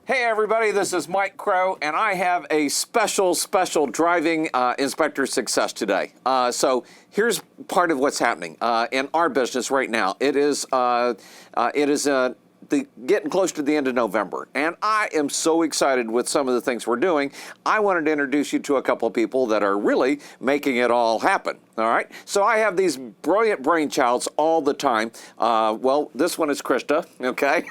Hey everybody, this is Mike Crow, and I have a special driving inspector success today. So here's part of what's happening in our business right now. It is getting close to the end of November, and I am so excited with some of the things we're doing. I wanted to introduce you to a couple of people that are really making it all happen. All right, so I have these brilliant brainchilds all the time. Well, this one is Krista, okay,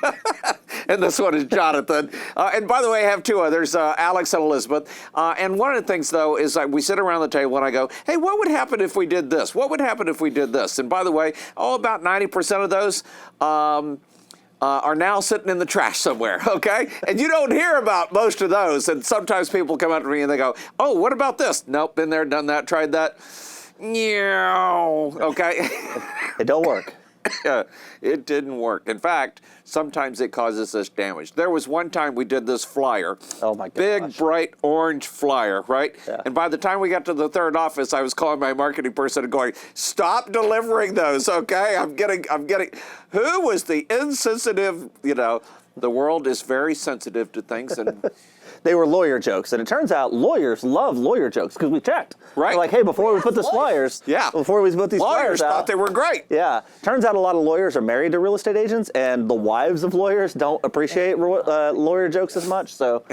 and this one is Jonathan. And by the way, I have two others, Alex and Elizabeth. And one of the things, though, is we sit around the table and I go, hey, what would happen if we did this? What would happen if we did this? And by the way, about 90% of those are now sitting in the trash somewhere, okay? And you don't hear about most of those. And sometimes people come up to me and they go, oh, what about this? Nope, been there, done that, tried that. Okay. It don't work. It didn't work. In fact, sometimes it causes us damage. There was one time we did this flyer. Oh my gosh. Big, bright orange flyer, right? Yeah. And by the time we got to the third office, I was calling my marketing person and going, stop delivering those, okay? I'm getting, who was the insensitive, the world is very sensitive to things, and They were lawyer jokes, and it turns out lawyers love lawyer jokes because we checked. Right. We're like, hey, before we put these flyers, before we put these lawyers flyers out, thought they were great. Yeah. Turns out a lot of lawyers are married to real estate agents, and the wives of lawyers don't appreciate lawyer jokes as much. So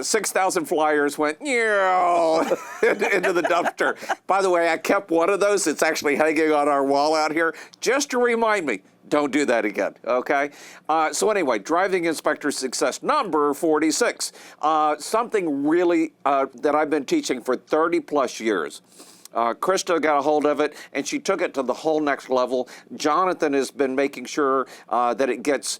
6,000 flyers went into the dumpster. By the way, I kept one of those. It's actually hanging on our wall out here just to remind me. Don't do that again, okay? So anyway, driving inspector success number 46. Something really that I've been teaching for 30 plus years. Krista got a hold of it, and she took it to the whole next level. Jonathan has been making sure that it gets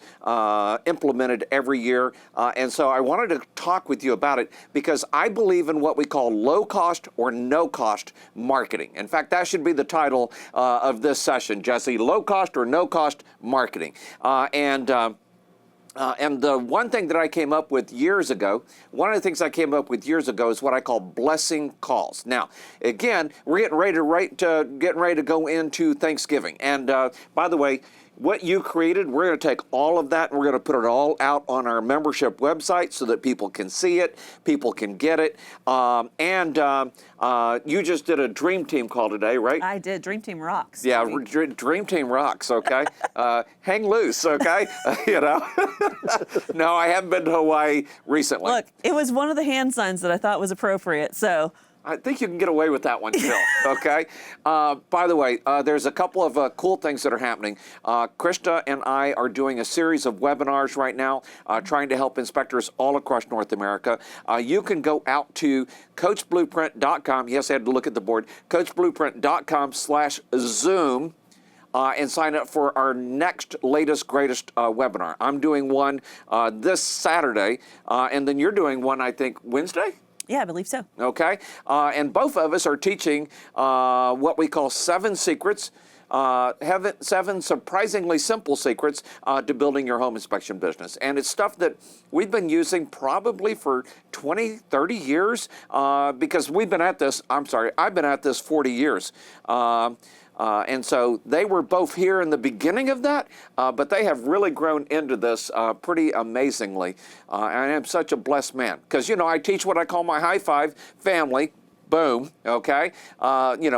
implemented every year. And so I wanted to talk with you about it because I believe in what we call low-cost or no-cost marketing. In fact, that should be the title of this session, Jesse, low-cost or no-cost marketing. And the one thing that I came up with years ago, is what I call blessing calls. Now, again, we're getting ready to go into Thanksgiving. And by the way, what you created, we're going to take all of that and we're going to put it all out on our membership website so that people can see it, people can get it. You just did a Dream Team call today, right? I did. Dream Team rocks. Yeah, Dream Team rocks, okay? Hang loose, okay? No, I haven't been to Hawaii recently. Look, it was one of the hand signs that I thought was appropriate, so. I think you can get away with that one still, okay? By the way, there's a couple of cool things that are happening. Krista and I are doing a series of webinars right now, trying to help inspectors all across North America. You can go out to coachblueprint.com. Yes, I had to look at the board. coachblueprint.com/Zoom. And sign up for our next latest, greatest webinar. I'm doing one this Saturday, and then you're doing one, I think, Wednesday? Yeah, I believe so. Okay. And both of us are teaching what we call 7 secrets, 7 surprisingly simple secrets to building your home inspection business. And it's stuff that we've been using probably for 20, 30 years because we've been at this, I've been at this 40 years. And so they were both here in the beginning of that, but they have really grown into this pretty amazingly. I am such a blessed man because, I teach what I call my high five family. Boom, okay?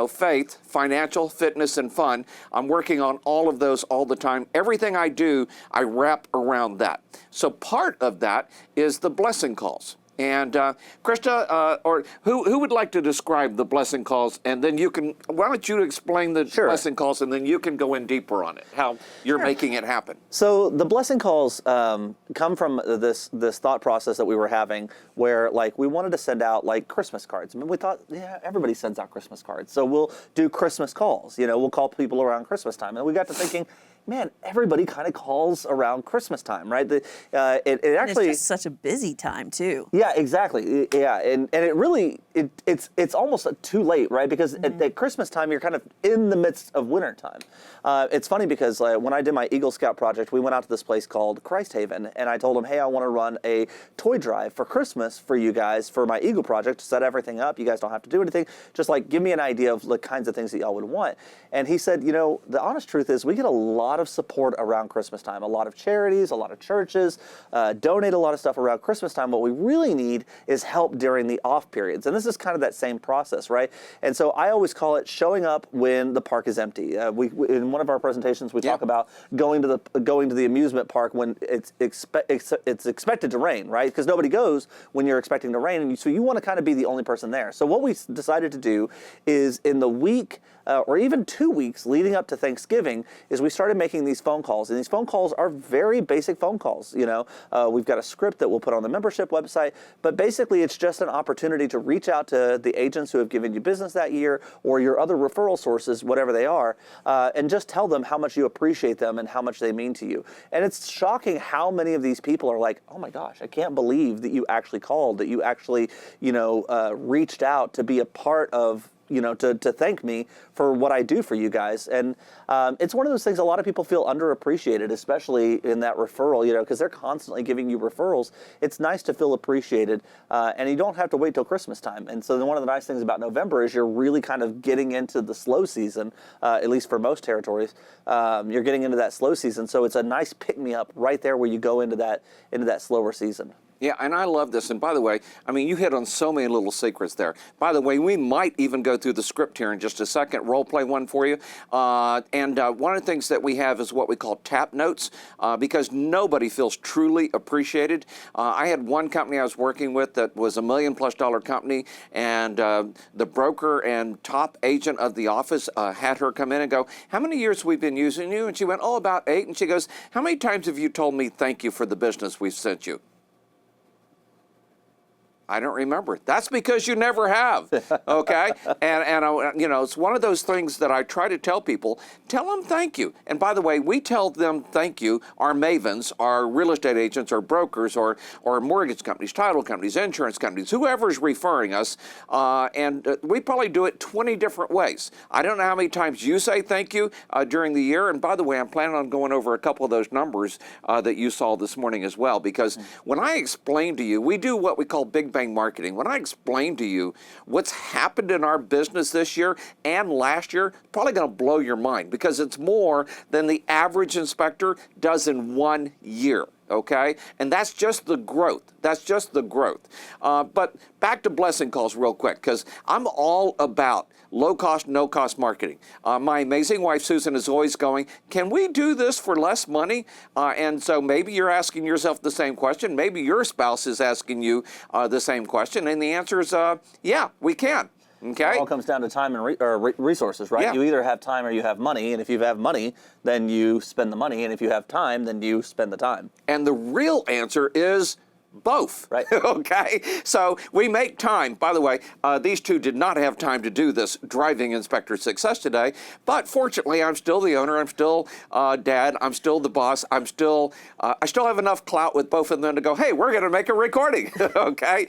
Faith, financial, fitness, and fun. I'm working on all of those all the time. Everything I do, I wrap around that. So part of that is the blessing calls. And Krista, or who would like to describe the blessing calls? And then why don't you explain the blessing calls, and then you can go in deeper on it, how you're making it happen. So the blessing calls come from this thought process that we were having where we wanted to send out Christmas cards. I mean, we thought, everybody sends out Christmas cards. So we'll do Christmas calls. We'll call people around Christmas time. And we got to thinking, man, everybody kind of calls around Christmas time, right? It actually, it's just such a busy time too. Yeah, exactly. Yeah, and it really it's almost too late, right? Because at Christmas time you're kind of in the midst of winter time. It's funny because when I did my Eagle Scout project, we went out to this place called Christ Haven, and I told them, hey, I want to run a toy drive for Christmas for you guys for my Eagle project to set everything up. You guys don't have to do anything. Just give me an idea of the kinds of things that y'all would want. And he said, the honest truth is we get a lot lot of support around Christmas time. A lot of charities, a lot of churches donate a lot of stuff around Christmas time. What we really need is help during the off periods. And this is kind of that same process, right? And so I always call it showing up when the park is empty. In one of our presentations, we talk about going to the amusement park when it's expected to rain, right? Because nobody goes when you're expecting to rain, and so you want to kind of be the only person there. So what we decided to do is in the week or even 2 weeks leading up to Thanksgiving is we started making these phone calls, and these phone calls are very basic phone calls. You know, we've got a script that we'll put on the membership website, but basically it's just an opportunity to reach out to the agents who have given you business that year or your other referral sources, whatever they are, and just tell them how much you appreciate them and how much they mean to you. And it's shocking how many of these people are like, oh my gosh, I can't believe that you actually called, that you actually, you know, reached out to be a part of, you know, to thank me for what I do for you guys. And it's one of those things a lot of people feel underappreciated, especially in that referral, you know, because they're constantly giving you referrals. It's nice to feel appreciated, and you don't have to wait till Christmas time. And so one of the nice things about November is you're really kind of getting into the slow season, at least for most territories. You're getting into that slow season, so it's a nice pick-me-up right there where you go into that slower season. Yeah, and I love this. And by the way, I mean, you hit on so many little secrets there. By the way, we might even go through the script here in just a second, role play one for you. And one of the things that we have is what we call tap notes, because nobody feels truly appreciated. I had one company I was working with that was $1 million+ company, and the broker and top agent of the office had her come in and go, how many years have we been using you? And she went, oh, about 8. And she goes, how many times have you told me thank you for the business we've sent you? I don't remember. That's because you never have, okay? and you know, it's one of those things that I try to tell people, tell them thank you. And by the way, we tell them thank you, our mavens, our real estate agents, or brokers, or mortgage companies, title companies, insurance companies, whoever's referring us, and we probably do it 20 different ways. I don't know how many times you say thank you during the year, and by the way, I'm planning on going over a couple of those numbers that you saw this morning as well, because when I explain to you, we do what we call big bang marketing. When I explain to you what's happened in our business this year and last year, probably going to blow your mind, because it's more than the average inspector does in 1 year. Okay? And that's just the growth. That's just the growth. But back to blessing calls real quick, because I'm all about low cost, no cost marketing. My amazing wife, Susan, is always going, can we do this for less money? And so maybe you're asking yourself the same question. Maybe your spouse is asking you the same question. And the answer is, yeah, we can. Okay. It all comes down to time and resources, right? Yeah. You either have time or you have money, and if you have money, then you spend the money, and if you have time, then you spend the time. And the real answer is both. Right. Okay. So we make time. By the way, these two did not have time to do this driving inspector success today, but fortunately, I'm still the owner. I'm still dad. I'm still the boss. I still have enough clout with both of them to go, hey, we're going to make a recording. Okay.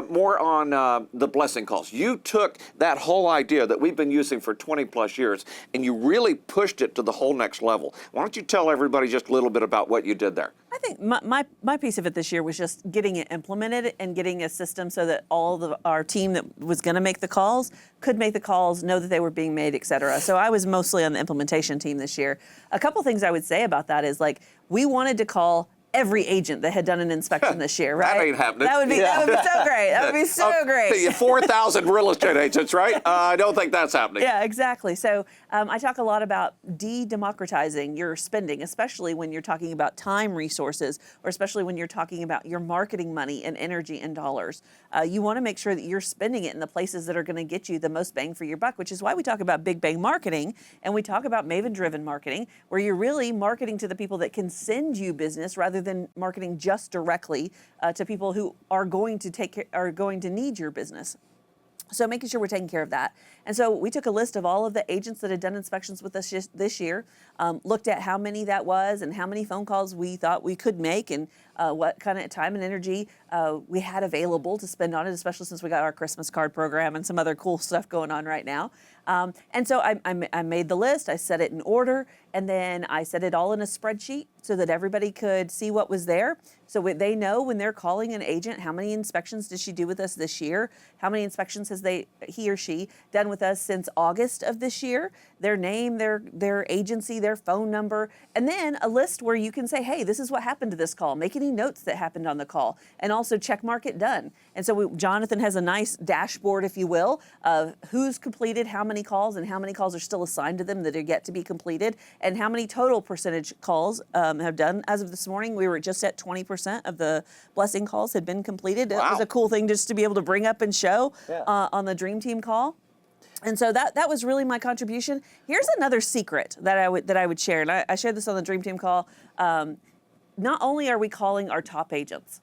More on the blessing calls. You took that whole idea that we've been using for 20+ years, and you really pushed it to the whole next level. Why don't you tell everybody just a little bit about what you did there? I think my piece of it this year was just getting it implemented and getting a system so that all of our team that was going to make the calls could make the calls, know that they were being made, et cetera. So I was mostly on the implementation team this year. A couple things I would say about that is, like, we wanted to call every agent that had done an inspection this year, right? That ain't happening. That would be so great. That would be so great. 4,000 real estate agents, right? I don't think that's happening. Yeah, exactly. So I talk a lot about de-democratizing your spending, especially when you're talking about time resources, or especially when you're talking about your marketing money and energy and dollars. You want to make sure that you're spending it in the places that are going to get you the most bang for your buck, which is why we talk about big bang marketing, and we talk about maven-driven marketing, where you're really marketing to the people that can send you business rather than marketing just directly to people who are going to need your business. So making sure we're taking care of that. And so we took a list of all of the agents that had done inspections with us this year, looked at how many that was and how many phone calls we thought we could make, and what kind of time and energy we had available to spend on it, especially since we got our Christmas card program and some other cool stuff going on right now. And so I made the list, I set it in order, and then I set it all in a spreadsheet so that everybody could see what was there. So they know when they're calling an agent, how many inspections did she do with us this year? How many inspections has he or she done with us since August of this year? Their name, their agency, their phone number, and then a list where you can say, hey, this is what happened to this call. Make any notes that happened on the call, and also check mark it done. And so Jonathan has a nice dashboard, if you will, of who's completed how many calls and how many calls are still assigned to them that are yet to be completed, and how many total percentage calls have done. As of this morning, we were just at 20% of the blessing calls had been completed. Wow. It was a cool thing just to be able to bring up and show on the Dream Team call. And so that was really my contribution. Here's another secret that I would share, and I shared this on the Dream Team call. Not only are we calling our top agents,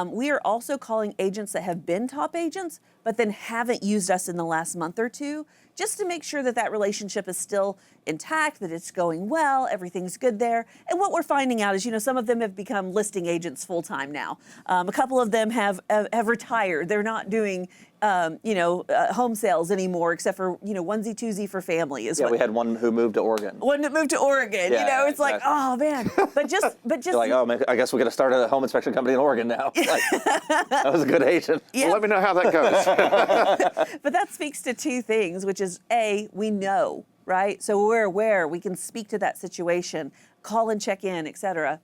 we are also calling agents that have been top agents, but then haven't used us in the last month or two, just to make sure that that relationship is still intact, that it's going well, everything's good there. And what we're finding out is, some of them have become listing agents full time now. A couple of them have retired. They're not doing home sales anymore, except for onesie twosie for family. We had one who moved to Oregon. One that moved to Oregon. Yeah, It's like, oh man. But just You're like, oh man, I guess we got to start a home inspection company in Oregon now. Like, that was a good agent. Yeah. Well, let me know how that goes. But that speaks to two things, which is A, we know, right? So we're aware, we can speak to that situation, call and check in, et cetera.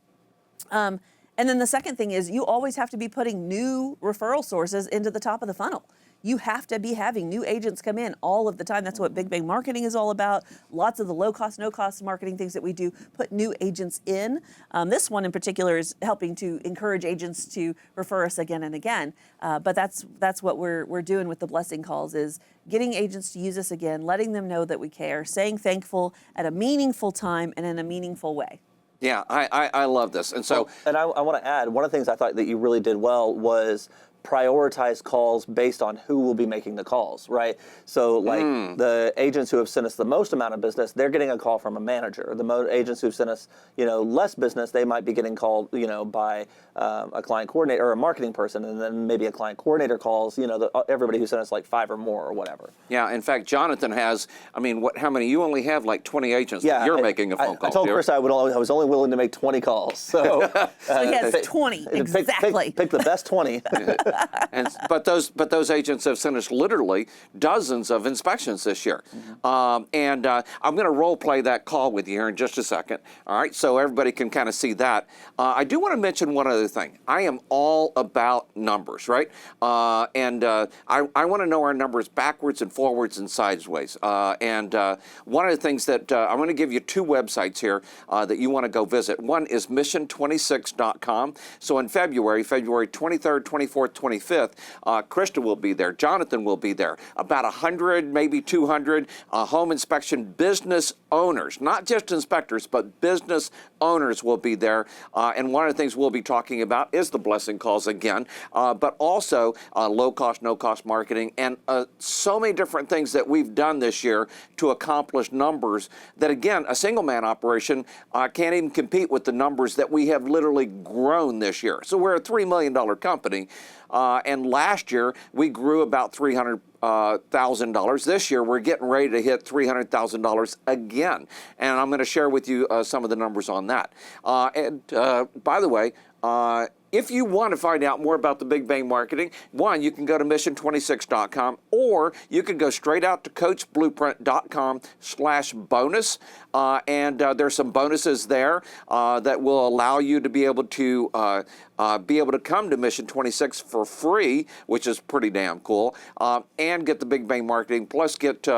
And then the second thing is you always have to be putting new referral sources into the top of the funnel. You have to be having new agents come in all of the time. That's what Big Bang Marketing is all about. Lots of the low-cost, no-cost marketing things that we do put new agents in. This one in particular is helping to encourage agents to refer us again and again. But that's what we're doing with the blessing calls, is getting agents to use us again, letting them know that we care, saying thankful at a meaningful time and in a meaningful way. Yeah, I love this. And so, and I want to add, one of the things I thought that you really did well was prioritize calls based on who will be making the calls, right? So like the agents who have sent us the most amount of business, they're getting a call from a manager. The agents who've sent us, less business, they might be getting called, by a client coordinator or a marketing person, and then maybe a client coordinator calls, everybody who sent us like 5 or more or whatever. Yeah, in fact, Jonathan has, how many? You only have like 20 agents that you're making a phone call. I told Chris I was only willing to make 20 calls. So, so he has 20, exactly. Pick the best 20. But those agents have sent us literally dozens of inspections this year. I'm going to role play that call with you here in just a second. All right, so everybody can kind of see that. I do want to mention one other thing. I am all about numbers, right? I want to know our numbers backwards and forwards and sideways. One of the things that I'm going to give you 2 websites here that you want to go visit. One is mission26.com. So in February 23rd, 24th, 25th, Krista will be there. Jonathan will be there. About 100, maybe 200 home inspection business owners, not just inspectors, but business owners will be there. And one of the things we'll be talking about is the blessing calls again, but also low-cost, no-cost marketing, and so many different things that we've done this year to accomplish numbers that, again, a single-man operation can't even compete with the numbers that we have literally grown this year. So we're a $3 million company. And last year, we grew about $300,000. This year, we're getting ready to hit $300,000 again. And I'm going to share with you some of the numbers on that. By the way, if you want to find out more about the Big Bang Marketing, one, you can go to mission26.com, or you can go straight out to coachblueprint.com/bonus. There's some bonuses there that will allow you to be able to come to Mission 26 for free, which is pretty damn cool, and get the Big Bang Marketing, plus get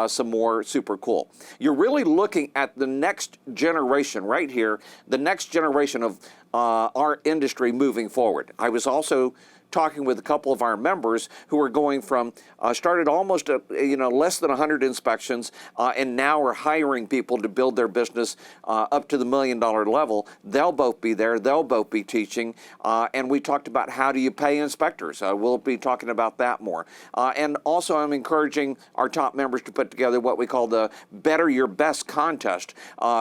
some more super cool. You're really looking at the next generation right here, the next generation of our industry moving forward. I was also talking with a couple of our members who are going from, started almost at, less than 100 inspections, and now are hiring people to build their business up to the $1 million level. They'll both be there. They'll both be teaching. And we talked about how do you pay inspectors. We'll be talking about that more. And also I'm encouraging our top members to put together what we call the Better Your Best contest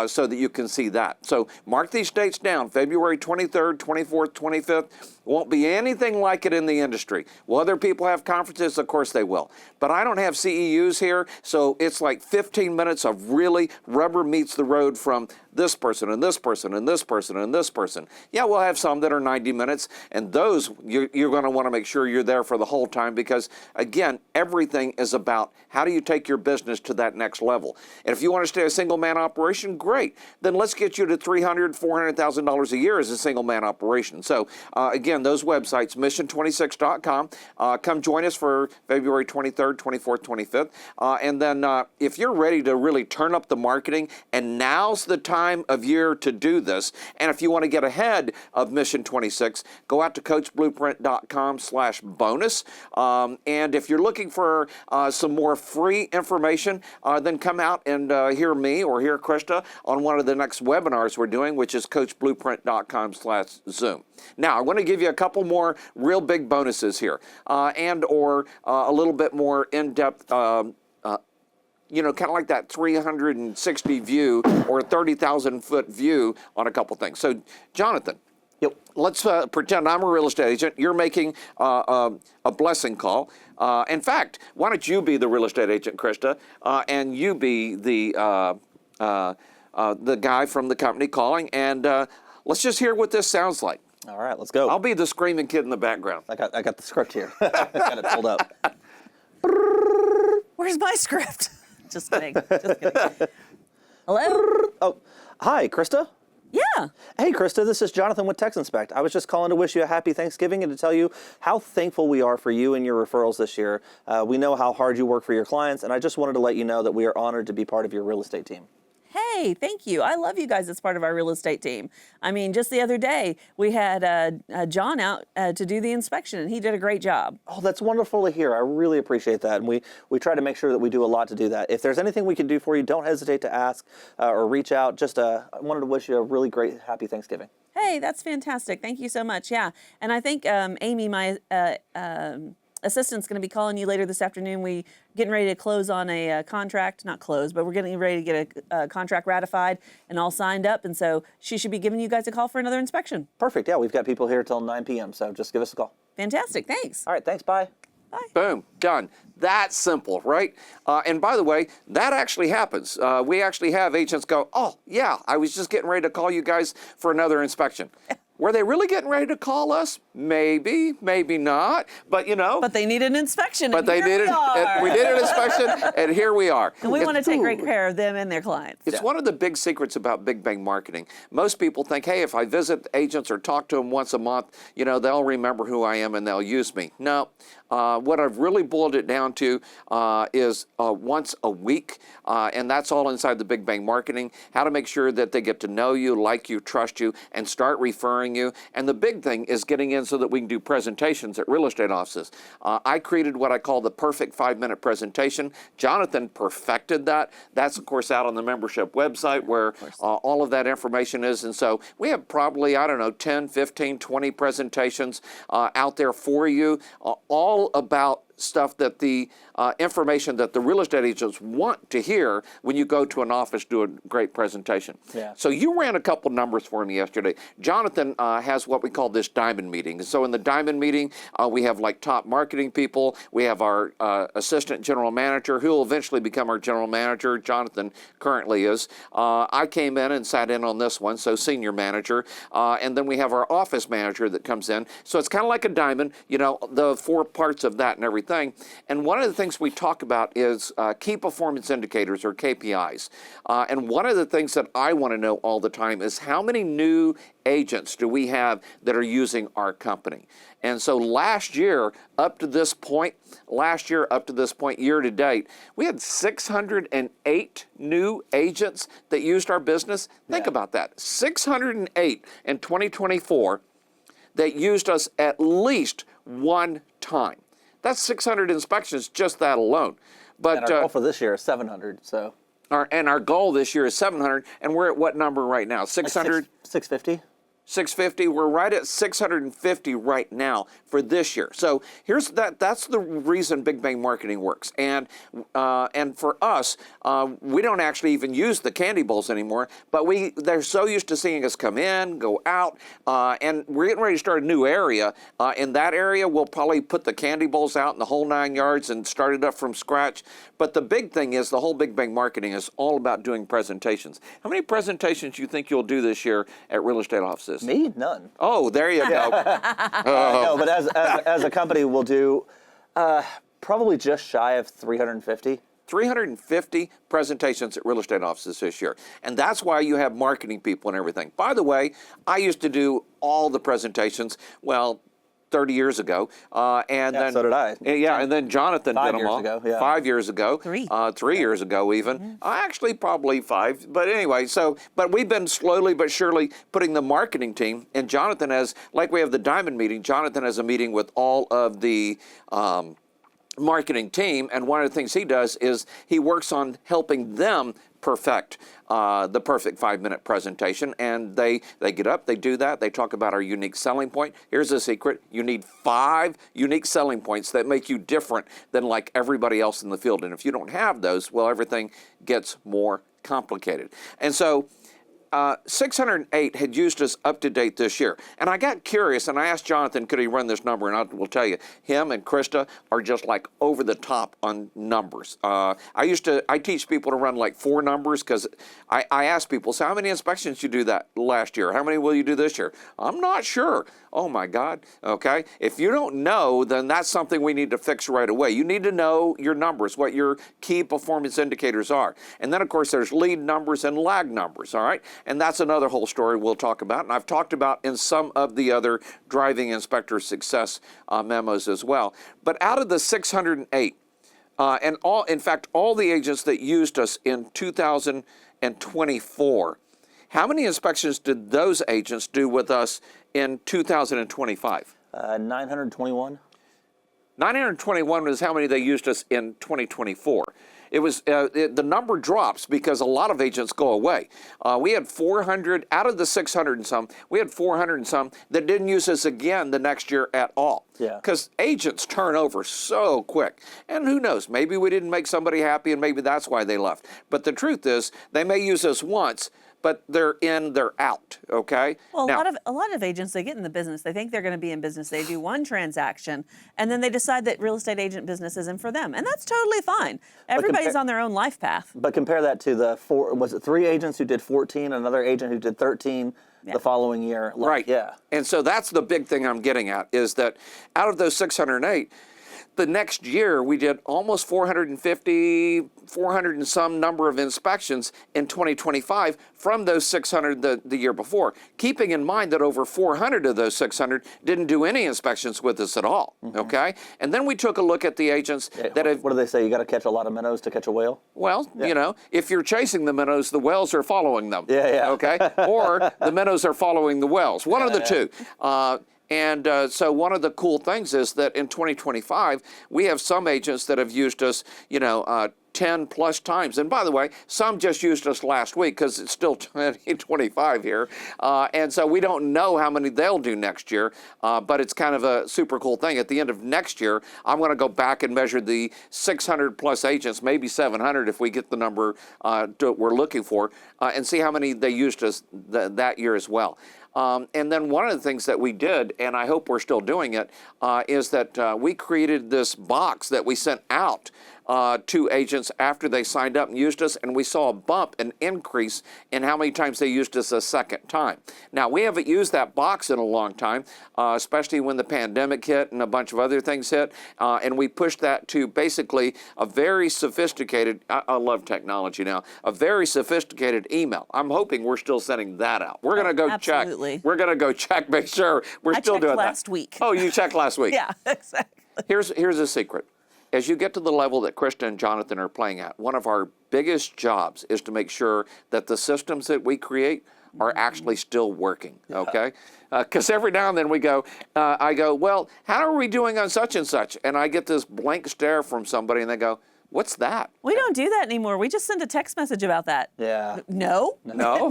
so that you can see that. So mark these dates down, February 23rd, 24th, 25th. Won't be anything like it in the industry. Will other people have conferences? Of course they will. But I don't have CEUs here, so it's like 15 minutes of really rubber meets the road from this person and this person and this person and this person. Yeah, we'll have some that are 90 minutes, and those you're going to want to make sure you're there for the whole time because, again, everything is about how do you take your business to that next level. And if you want to stay a single-man operation, great. Then let's get you to $300,000, $400,000 a year as a single-man operation. So, again, those websites, mission26.com. Come join us for February 23rd, 24th, 25th. And then if you're ready to really turn up the marketing, and now's the time of year to do this, and if you want to get ahead of Mission 26, go out to coachblueprint.com/bonus. And if you're looking for some more free information, then come out and hear me or hear Krista on one of the next webinars we're doing, which is coachblueprint.com/Zoom. Now, I want to give you a couple more real big bonuses here, and or a little bit more in-depth kind of like that 360 view or 30,000-foot view on a couple things. So, Jonathan, Yep. let's pretend I'm a real estate agent. You're making a blessing call. In fact, why don't you be the real estate agent, Krista, and you be the guy from the company calling, and let's just hear what this sounds like. All right, let's go. I'll be the screaming kid in the background. I got the script here. Got it pulled up. Where's my script? Just kidding. Just kidding. Hello? Oh, hi, Krista. Yeah. Hey, Krista, this is Jonathan with Tex Inspect. I was just calling to wish you a happy Thanksgiving and to tell you how thankful we are for you and your referrals this year. We know how hard you work for your clients, and I just wanted to let you know that we are honored to be part of your real estate team. Hey, thank you. I love you guys as part of our real estate team. I mean, just the other day, we had John out to do the inspection, and he did a great job. Oh, that's wonderful to hear. I really appreciate that, and we try to make sure that we do a lot to do that. If there's anything we can do for you, don't hesitate to ask or reach out. Just I wanted to wish you a really great, happy Thanksgiving. Hey, that's fantastic. Thank you so much. Yeah, and I think Amy, my assistant's going to be calling you later this afternoon. We getting ready to close on a contract, not close, but we're getting ready to get a contract ratified and all signed up. And so she should be giving you guys a call for another inspection. Perfect. Yeah, we've got people here till 9 p.m., so just give us a call. Fantastic. Thanks. All right, thanks. Bye. Bye. Boom, done. That's simple, right? And by the way, that actually happens. We actually have agents go, oh, yeah, I was just getting ready to call you guys for another inspection. Were they really getting ready to call us? Maybe, maybe not. But But they need an inspection. But they needed. We did an inspection, and here we are. And we want to take great care of them and their clients. It's one of the big secrets about Big Bang marketing. Most people think, hey, if I visit agents or talk to them once a month, they'll remember who I am and they'll use me. No. What I've really boiled it down to is once a week, and that's all inside the Big Bang marketing, how to make sure that they get to know you, like you, trust you, and start referring you. And the big thing is getting in so that we can do presentations at real estate offices. I created what I call the perfect 5-minute presentation. Jonathan perfected that. That's, of course, out on the membership website where all of that information is. And so we have probably, 10, 15, 20 presentations out there for you, all about stuff that the information that the real estate agents want to hear when you go to an office do a great presentation. Yeah. So you ran a couple numbers for me yesterday. Jonathan has what we call this diamond meeting. So in the diamond meeting, we have like top marketing people. We have our assistant general manager who will eventually become our general manager. Jonathan currently is. I came in and sat in on this one, so senior manager. And then we have our office manager that comes in. So it's kind of like a diamond, the 4 parts of that and everything. And one of the things we talk about is key performance indicators or KPIs. And one of the things that I want to know all the time is how many new agents do we have that are using our company? And so last year up to this point, year to date, we had 608 new agents that used our business. Think about that. 608 in 2024 that used us at least one time. That's 600 inspections, just that alone. But And our goal for this year is 700. So our goal this year is 700, and we're at what number right now? 600? 650. 650. We're right at 650 right now for this year. So here's that. That's the reason Big Bang Marketing works. And for us, we don't actually even use the candy bowls anymore. But they're so used to seeing us come in, go out, and we're getting ready to start a new area. In that area, we'll probably put the candy bowls out in the whole 9 yards and start it up from scratch. But the big thing is the whole Big Bang Marketing is all about doing presentations. How many presentations do you think you'll do this year at real estate offices? Me? None. Oh, there you go. No, but as a company, we'll do probably just shy of 350. 350 presentations at real estate offices this year. And that's why you have marketing people and everything. By the way, I used to do all the presentations, 30 years ago. Then, so did I. Yeah, and then Jonathan did them all. 5 years ago, yeah. 5 years ago. 3 years ago even. Actually, probably 5. But anyway, but we've been slowly but surely putting the marketing team, and Jonathan has, like we have the Diamond meeting, Jonathan has a meeting with all of the marketing team, and one of the things he does is he works on helping them perfect the perfect 5-minute presentation. And they get up, they do that, they talk about our unique selling point. Here's the secret: you need 5 unique selling points that make you different than like everybody else in the field. And if you don't have those, well, everything gets more complicated. And so 608 had used us up to date this year. And I got curious and I asked Jonathan, could he run this number? And I will tell you, him and Krista are just like over the top on numbers. I teach people to run like 4 numbers because I ask people, so how many inspections did you do that last year? How many will you do this year? I'm not sure. Oh my God. Okay. If you don't know, then that's something we need to fix right away. You need to know your numbers, what your key performance indicators are. And then of course there's lead numbers and lag numbers. All right. And that's another whole story we'll talk about. And I've talked about in some of the other driving inspector success memos as well. But out of the 608, in fact, all the agents that used us in 2024, how many inspections did those agents do with us in 2025? 921. 921 is how many they used us in 2024. It was the number drops because a lot of agents go away. We had 400 out of the 600 and some. We had 400 and some that didn't use us again the next year at all. Yeah. Because agents turn over so quick. And who knows? Maybe we didn't make somebody happy, and maybe that's why they left. But the truth is, they may use us once, but they're in, they're out, okay? Well, now, a lot of agents, they get in the business, they think they're going to be in business, they do one transaction, and then they decide that real estate agent business isn't for them, and that's totally fine. Everybody's on their own life path. But compare that to the 3 agents who did 14, another agent who did 13 the following year. Right. Yeah. And so that's the big thing I'm getting at, is that out of those 608, the next year we did almost 450, 400 and some number of inspections in 2025 from those 600 the year before, keeping in mind that over 400 of those 600 didn't do any inspections with us at all, okay? And then we took a look at the agents that have... What do they say? You got to catch a lot of minnows to catch a whale? Well, you know, if you're chasing the minnows, the whales are following them. Yeah. Okay? Or the minnows are following the whales. One of the two. So one of the cool things is that in 2025, we have some agents that have used us, 10 plus times. And by the way, some just used us last week because it's still 2025 here. And so we don't know how many they'll do next year, but it's kind of a super cool thing. At the end of next year, I'm going to go back and measure the 600 plus agents, maybe 700 if we get the number we're looking for, and see how many they used us that year as well. And then one of the things that we did, and I hope we're still doing it, is that we created this box that we sent out to agents after they signed up and used us, and we saw a bump, an increase in how many times they used us a second time. Now, we haven't used that box in a long time, especially when the pandemic hit and a bunch of other things hit, and we pushed that to basically a very sophisticated, I love technology now, a very sophisticated email. I'm hoping we're still sending that out. We're going to go Absolutely. check. We're going to go check, make sure we're still doing that. I checked last week. Oh, you checked last week. Yeah, exactly. Here's a secret. As you get to the level that Krista and Jonathan are playing at, one of our biggest jobs is to make sure that the systems that we create are actually still working, okay? Because every now and then I go, well, how are we doing on such and such? And I get this blank stare from somebody and they go, what's that? We don't do that anymore. We just send a text message about that. Yeah. No? No.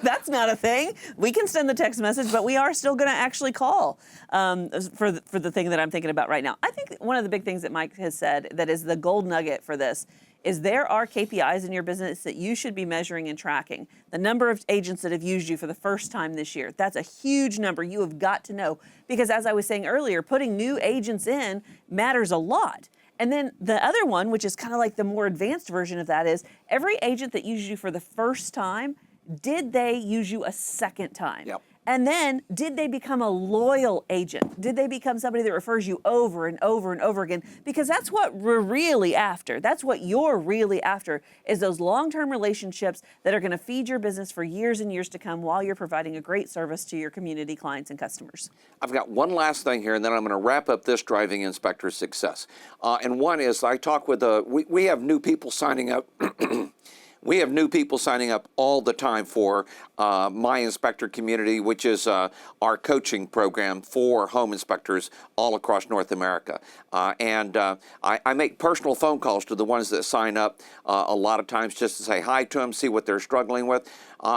That's not a thing. We can send the text message, but we are still going to actually call for the thing that I'm thinking about right now. I think one of the big things that Mike has said that is the gold nugget for this is there are KPIs in your business that you should be measuring and tracking. The number of agents that have used you for the first time this year, that's a huge number you have got to know. Because as I was saying earlier, putting new agents in matters a lot. And then the other one, which is kind of like the more advanced version of that, is every agent that used you for the first time, did they use you a second time? Yep. And then, did they become a loyal agent? Did they become somebody that refers you over and over and over again? Because that's what we're really after. That's what you're really after, is those long-term relationships that are going to feed your business for years and years to come while you're providing a great service to your community clients and customers. I've got one last thing here, and then I'm going to wrap up this driving inspector success. And one is I talk with we have new people signing up. We have new people signing up all the time for My Inspector Community, which is our coaching program for home inspectors all across North America. I make personal phone calls to the ones that sign up a lot of times just to say hi to them, see what they're struggling with.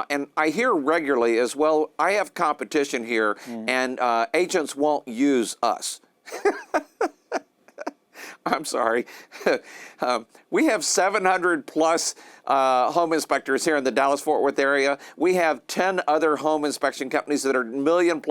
And I hear regularly as well, I have competition here, and agents won't use us. I'm sorry. We have 700 plus home inspectors here in the Dallas-Fort Worth area. We have 10 other home inspection companies that are $1 million+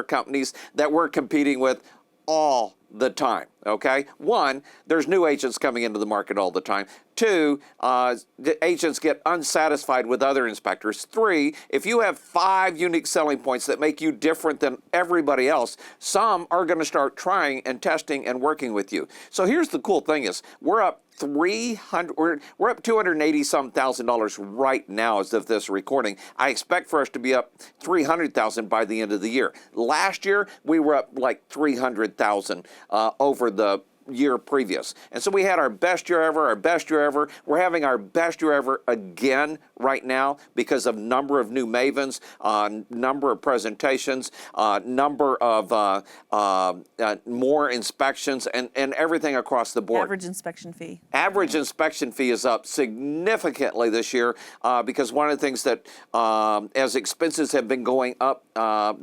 companies that we're competing with all the time, okay? One, there's new agents coming into the market all the time. Two, the agents get unsatisfied with other inspectors. Three, if you have 5 unique selling points that make you different than everybody else, some are going to start trying and testing and working with you. So here's the cool thing is we're up we're up $280-some thousand right now as of this recording. I expect for us to be up 300,000 by the end of the year. Last year we were up like 300,000 over the year previous. And so we had our best year ever, We're having our best year ever again right now because of number of new mavens, number of presentations, number of more inspections, and everything across the board. Average inspection fee. Average inspection fee is up significantly this year because one of the things that as expenses have been going up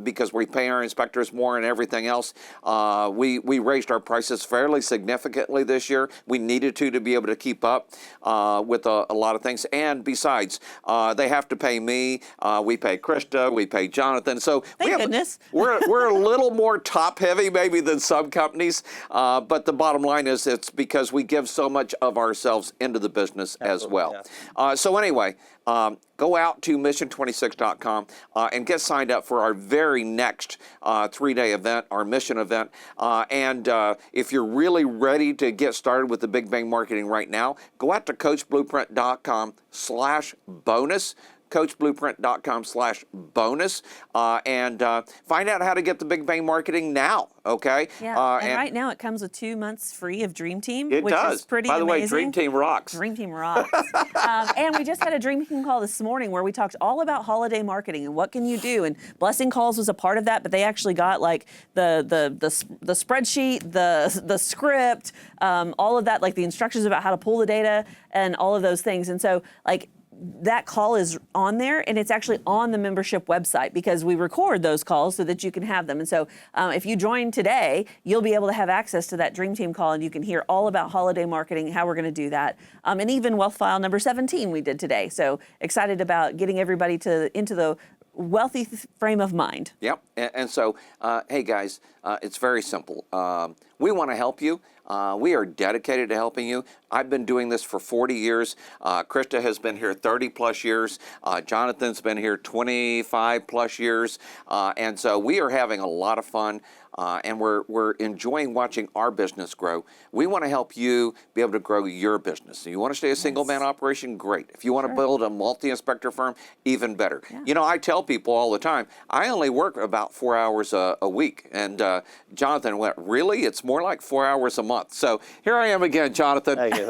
because we pay our inspectors more and everything else, we raised our prices fairly significantly this year. We needed to be able to keep up with a lot of things. And besides, they have to pay me. We pay Krista. We pay Jonathan. So Thank goodness. we're a little more top heavy maybe than some companies. But the bottom line is it's because we give so much of ourselves into the business as well. Yeah. So anyway, go out to mission26.com and get signed up for our very next 3-day event, our mission event. And if you're really ready to get started with the Big Bang Marketing right now, go out to coachblueprint.com/bonus. coachblueprint.com/bonus and find out how to get the Big Bang Marketing now, okay? Yeah, and right now it comes with 2 months free of Dream Team, It which does. is pretty By the way, amazing. Dream Team rocks. Dream Team rocks. And we just had a Dream Team call this morning where we talked all about holiday marketing and what can you do. And Blessing Calls was a part of that, but they actually got like the spreadsheet, the script, all of that, like the instructions about how to pull the data and all of those things. And so like that call is on there, and it's actually on the membership website because we record those calls so that you can have them. And so if you join today, you'll be able to have access to that Dream Team call, and you can hear all about holiday marketing, how we're going to do that, and even Wealth File number 17 we did today. So excited about getting everybody into the wealthy frame of mind. Yep. And so, hey guys, it's very simple. We want to help you. We are dedicated to helping you. I've been doing this for 40 years. Krista has been here 30 plus years. Jonathan's been here 25 plus years. And so we are having a lot of fun. And we're enjoying watching our business grow. We want to help you be able to grow your business. So you want to stay a single man operation? Great. If you want to build a multi-inspector firm, even better. Yeah. You know, I tell people all the time, I only work about 4 hours a week. And Jonathan went, really? It's more more like 4 hours a month. So here I am again, Jonathan. Thank you.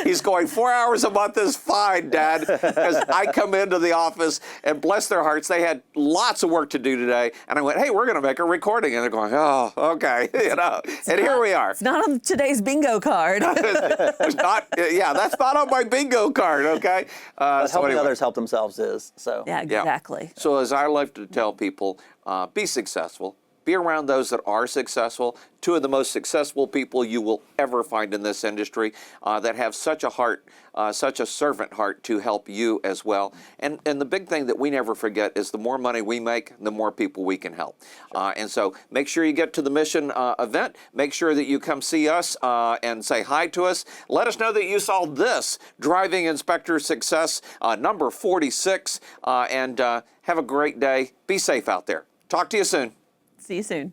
He's going 4 hours a month is fine, Dad, because I come into the office and bless their hearts, they had lots of work to do today, and I went, hey, we're going to make a recording, and they're going, oh, okay, and here we are. It's not on today's bingo card. It's not, yeah, that's not on my bingo card, okay? But So helping anyway. others help themselves is so. Yeah, exactly. So as I like to tell people, be successful. Be around those that are successful. Two of the most successful people you will ever find in this industry that have such a heart, such a servant heart to help you as well. And the big thing that we never forget is the more money we make, the more people we can help. And so make sure you get to the Mission event. Make sure that you come see us and say hi to us. Let us know that you saw this Driving Inspector Success, number 46. And have a great day. Be safe out there. Talk to you soon. See you soon.